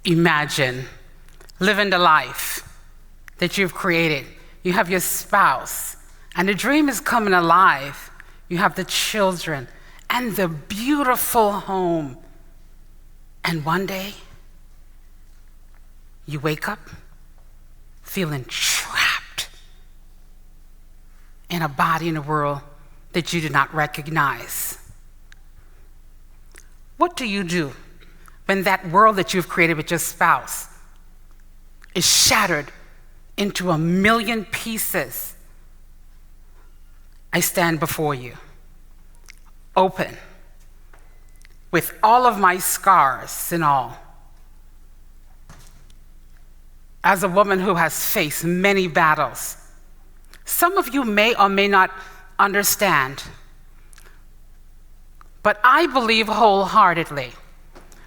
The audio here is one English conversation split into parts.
Imagine living the life that you've created. You have your spouse, and the dream is coming alive. You have the children and the beautiful home. And one day, you wake up feeling trapped in a body in a world that you do not recognize. What do you do when that world that you've created with your spouse is shattered into a million pieces? I stand before you, open, with all of my scars and all. As a woman who has faced many battles, some of you may or may not understand, but I believe wholeheartedly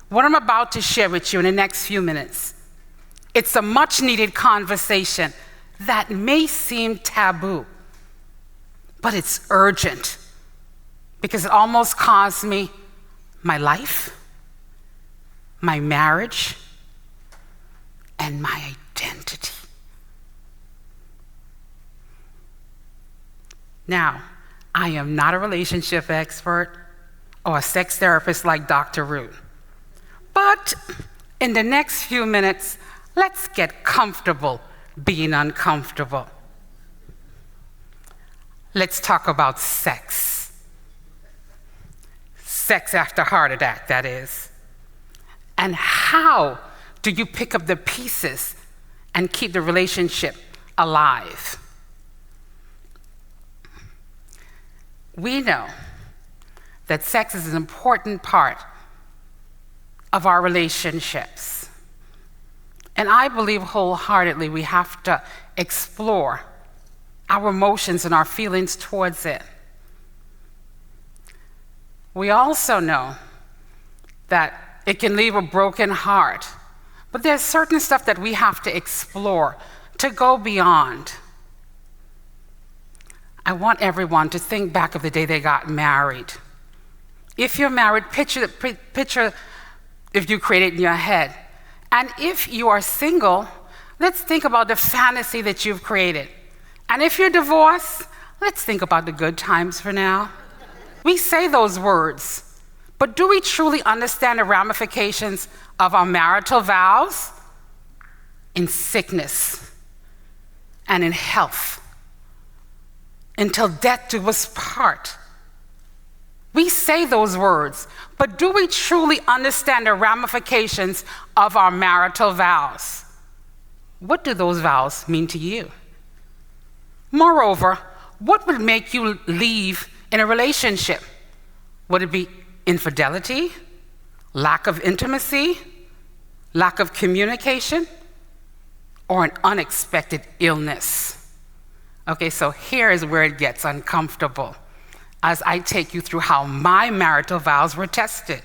what I'm about to share with you in the next few minutes. It's a much needed conversation that may seem taboo, but it's urgent because it almost cost me my life, my marriage, and my identity. Now, I am not a relationship expert or a sex therapist like Dr. Ruth. But in the next few minutes, let's get comfortable being uncomfortable. Let's talk about sex. Sex after heart attack, that is. And how do you pick up the pieces and keep the relationship alive? We know that sex is an important part of our relationships. And I believe wholeheartedly we have to explore our emotions and our feelings towards it. We also know that it can leave a broken heart, but there's certain stuff that we have to explore to go beyond. I want everyone to think back of the day they got married. If you're married, picture if you create it in your head. And if you are single, let's think about the fantasy that you've created. And if you're divorced, let's think about the good times for now. We say those words, but do we truly understand the ramifications of our marital vows? In sickness and in health, until death do us part. We say those words, but do we truly understand the ramifications of our marital vows? What do those vows mean to you? Moreover, what would make you leave in a relationship? Would it be infidelity, lack of intimacy, lack of communication, or an unexpected illness? Okay, so here is where it gets uncomfortable as I take you through how my marital vows were tested.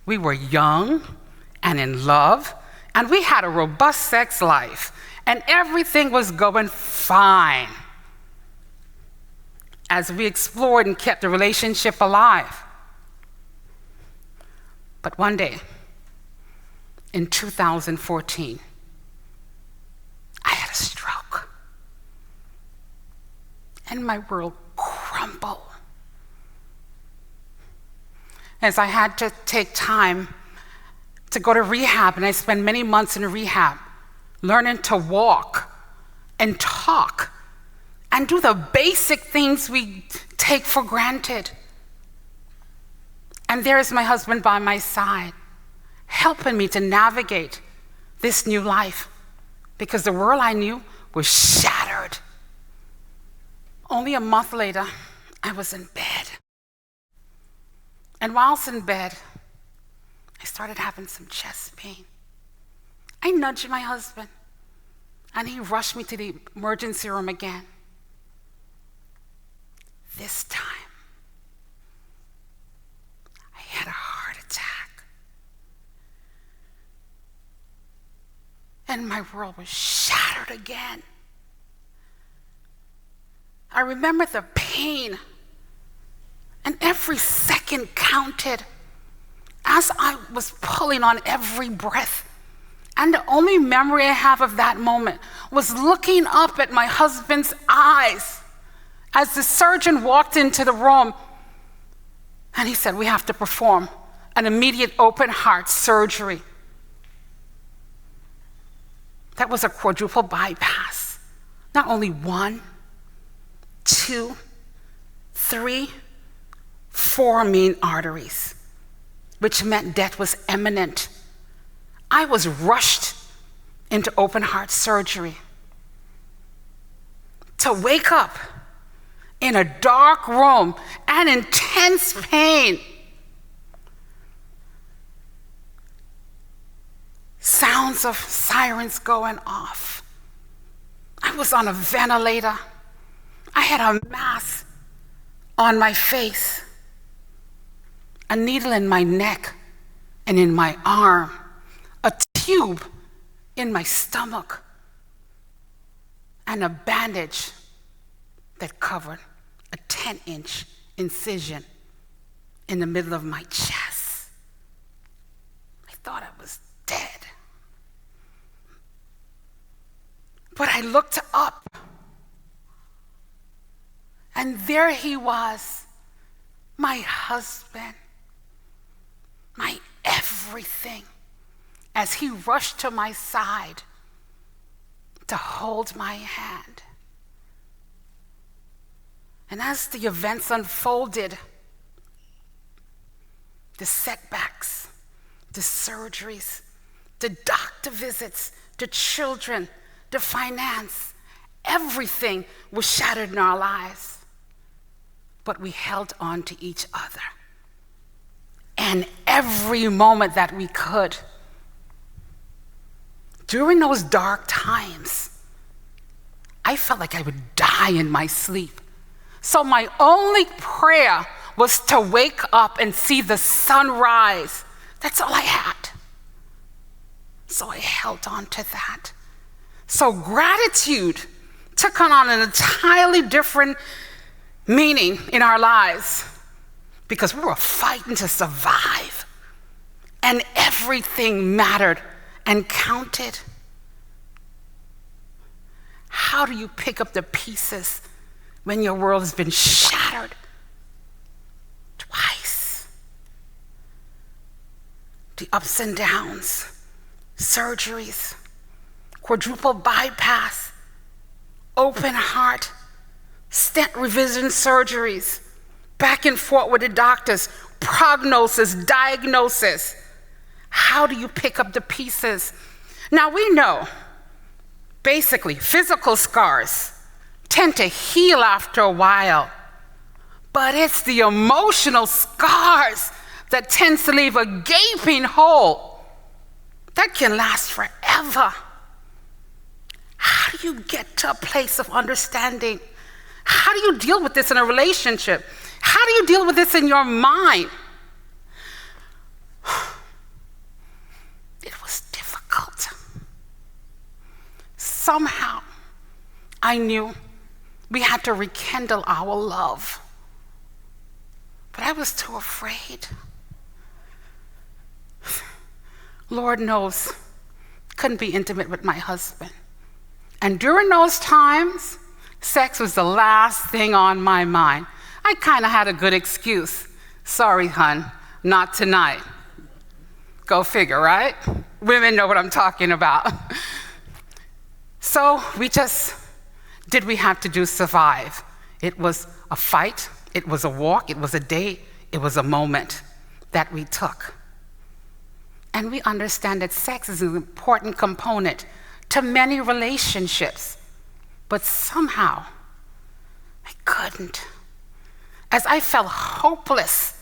We were young and in love, and we had a robust sex life, and everything was going fine as we explored and kept the relationship alive. But one day, in 2014, I had a stroke, and my world crumbled. As I had to take time to go to rehab, and I spent many months in rehab, learning to walk and talk and do the basic things we take for granted. And there is my husband by my side, helping me to navigate this new life, because the world I knew was shattered. Only a month later, I was in bed. And whilst in bed, I started having some chest pain. I nudged my husband, and he rushed me to the emergency room again. This time, I had a heart attack. and my world was shattered again. I remember the pain, and every second counted as I was pulling on every breath. And the only memory I have of that moment was looking up at my husband's eyes as the surgeon walked into the room, and he said, "We have to perform an immediate open heart surgery." That was a quadruple bypass. Not only 1, 2, 3, 4 main arteries, which meant death was imminent. I was rushed into open heart surgery to wake up in a dark room and intense pain. Sounds of sirens going off. I was on a ventilator. I had a mask on my face, a needle in my neck and in my arm, a tube in my stomach, and a bandage that covered a 10-inch incision in the middle of my chest. I thought I was dead. But I looked up, and there he was, my husband, my everything, as he rushed to my side to hold my hand. And as the events unfolded, the setbacks, the surgeries, the doctor visits, the children, the finance, everything was shattered in our lives. But we held on to each other. And every moment that we could, during those dark times, I felt like I would die in my sleep. So my only prayer was to wake up and see the sun rise. That's all I had. So I held on to that. So gratitude took on an entirely different meaning in our lives because we were fighting to survive, and everything mattered and counted. How do you pick up the pieces when your world has been shattered twice? The ups and downs, surgeries, quadruple bypass, open heart, stent revision surgeries, back and forth with the doctors, prognosis, diagnosis. How do you pick up the pieces? Now we know, basically, physical scars tend to heal after a while, but it's the emotional scars that tends to leave a gaping hole that can last forever. How do you get to a place of understanding? How do you deal with this in a relationship? How do you deal with this in your mind? It was difficult. Somehow, I knew we had to rekindle our love, but I was too afraid. Lord knows, couldn't be intimate with my husband. And during those times, sex was the last thing on my mind. I kind of had a good excuse. Sorry, hun, not tonight. Go figure, right? Women know what I'm talking about. So we just did we have to do survive. It was a fight, it was a walk, it was a date, it was a moment that we took. And we understand that sex is an important component to many relationships, but somehow I couldn't. As I felt hopeless,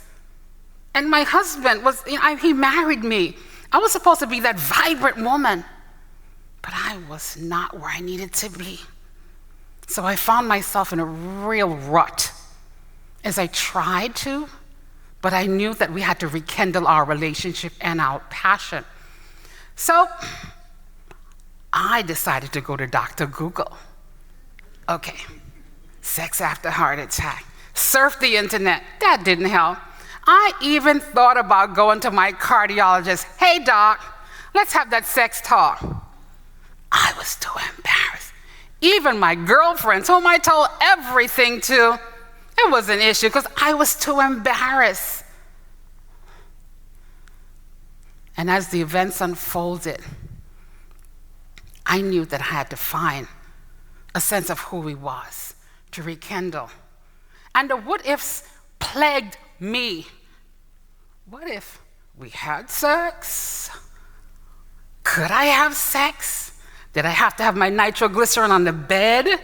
and my husband was, he married me. I was supposed to be that vibrant woman, but I was not where I needed to be. So I found myself in a real rut as I tried to, but I knew that we had to rekindle our relationship and our passion. So I decided to go to Dr. Google. Okay, sex after heart attack. Surf the internet. That didn't help. I even thought about going to my cardiologist. Hey, doc, let's have that sex talk. I was too embarrassed. Even my girlfriends, whom I told everything to, it was an issue because I was too embarrassed. And as the events unfolded, I knew that I had to find a sense of who he was, to rekindle. And the what ifs plagued me. What if we had sex? Could I have sex? Did I have to have my nitroglycerin on the bed?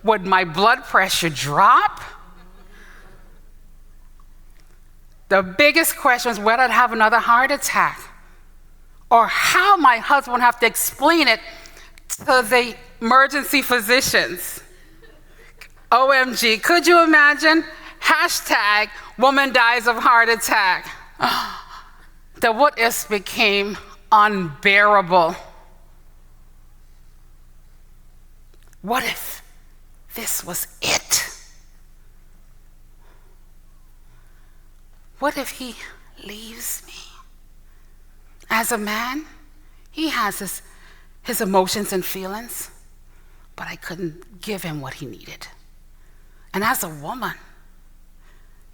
Would my blood pressure drop? The biggest question was whether I'd have another heart attack, or how my husband would have to explain it to the emergency physicians. OMG, could you imagine? Hashtag woman dies of heart attack. The what ifs became unbearable. What if this was it? What if he leaves me? As a man, he has his emotions and feelings, but I couldn't give him what he needed. And as a woman,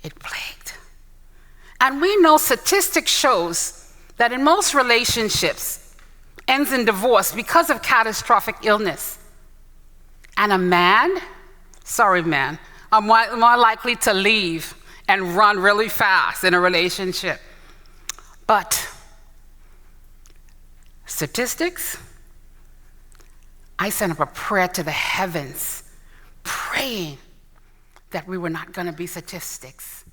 it plagued. And we know statistics shows that in most relationships ends in divorce because of catastrophic illness. And a man, sorry man, are more likely to leave and run really fast in a relationship. But statistics, I sent up a prayer to the heavens, praying that we were not going to be statistics.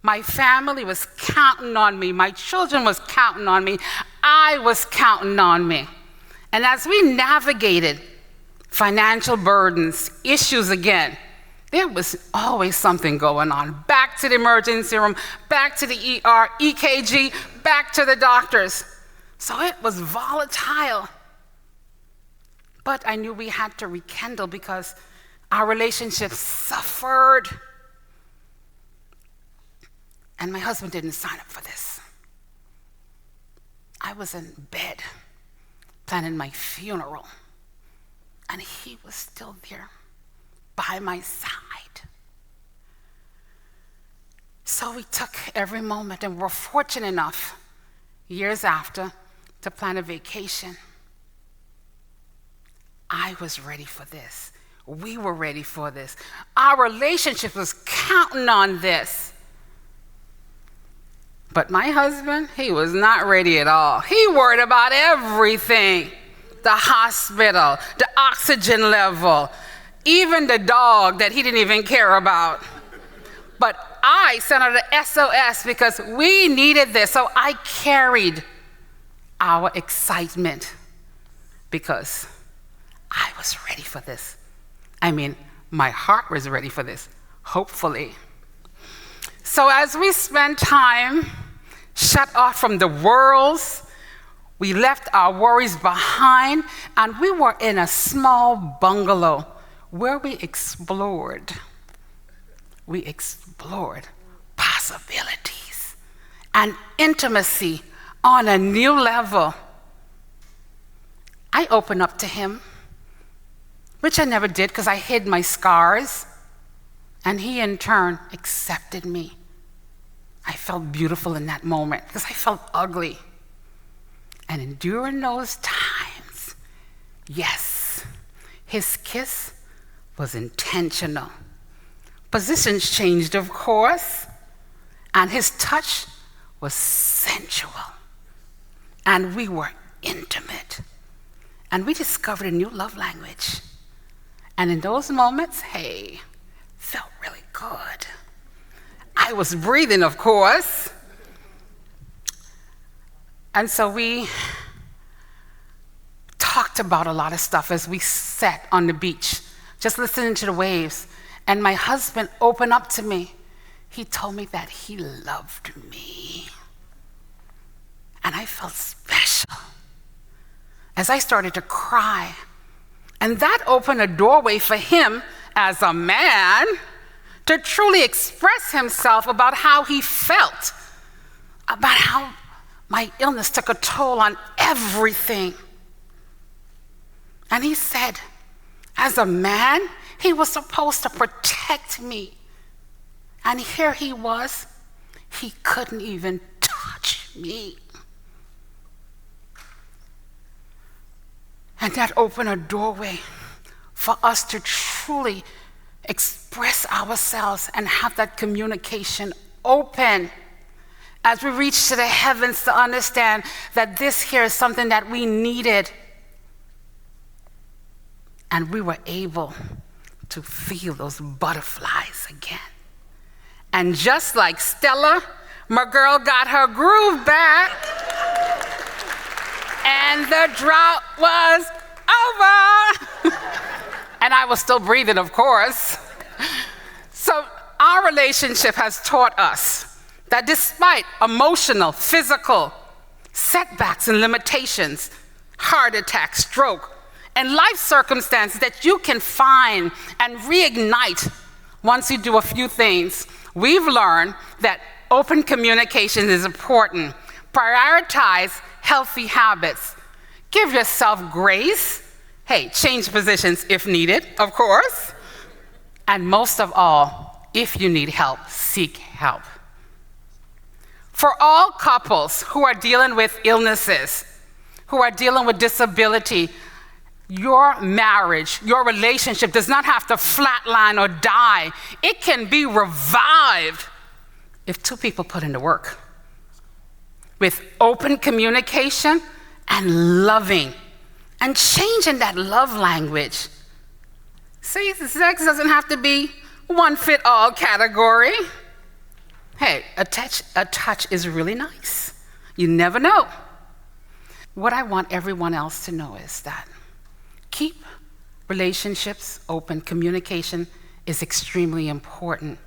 My family was counting on me. My children was counting on me. I was counting on me. And as we navigated financial burdens, issues again, there was always something going on. Back to the emergency room, back to the ER, EKG, back to the doctors. So it was volatile. But I knew we had to rekindle because our relationship suffered. And my husband didn't sign up for this. I was in bed planning my funeral, and he was still there by my side. So we took every moment, and we're fortunate enough, years after, to plan a vacation. I was ready for this. We were ready for this. Our relationship was counting on this. But my husband, he was not ready at all. He worried about everything. The hospital, the oxygen level, even the dog that he didn't even care about. But I sent out an SOS because we needed this. So I carried our excitement because I was ready for this. I mean, my heart was ready for this, hopefully. So as we spent time shut off from the world, we left our worries behind, and we were in a small bungalow where we explored possibilities and intimacy on a new level. I opened up to him, which I never did because I hid my scars, and he in turn accepted me. I felt beautiful in that moment because I felt ugly. And during those times, yes, his kiss was intentional. Positions changed, of course, and his touch was sensual. And we were intimate. And we discovered a new love language. And in those moments, hey, felt really good. I was breathing, of course. And so we talked about a lot of stuff as we sat on the beach, just listening to the waves. And my husband opened up to me. He told me that he loved me. And I felt special. as I started to cry. And that opened a doorway for him as a man to truly express himself about how he felt, about how my illness took a toll on everything. And he said, as a man, he was supposed to protect me. And here he was, he couldn't even touch me. And that opened a doorway for us to truly express ourselves and have that communication open as we reach to the heavens to understand that this here is something that we needed. And we were able to feel those butterflies again. And just like Stella, my girl got her groove back, and the drought was over. And I was still breathing, of course. So our relationship has taught us that despite emotional, physical setbacks and limitations, heart attack, stroke, and life circumstances that you can find and reignite once you do a few things, we've learned that open communication is important. Prioritize healthy habits. Give yourself grace. Hey, change positions if needed, of course. And most of all, if you need help, seek help. For all couples who are dealing with illnesses, who are dealing with disability, your marriage, your relationship does not have to flatline or die. It can be revived if two people put in the work with open communication and loving and changing that love language. See, sex doesn't have to be one fit all category. Hey, a touch is really nice. You never know. What I want everyone else to know is that keep relationships open. Communication is extremely important.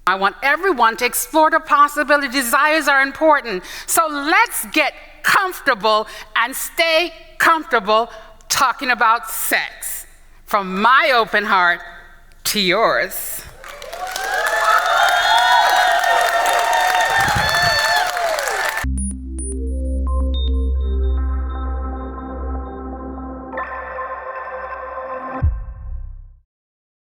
I want everyone to explore the possibility. Desires are important. So let's get comfortable and stay comfortable talking about sex. From my open heart to yours.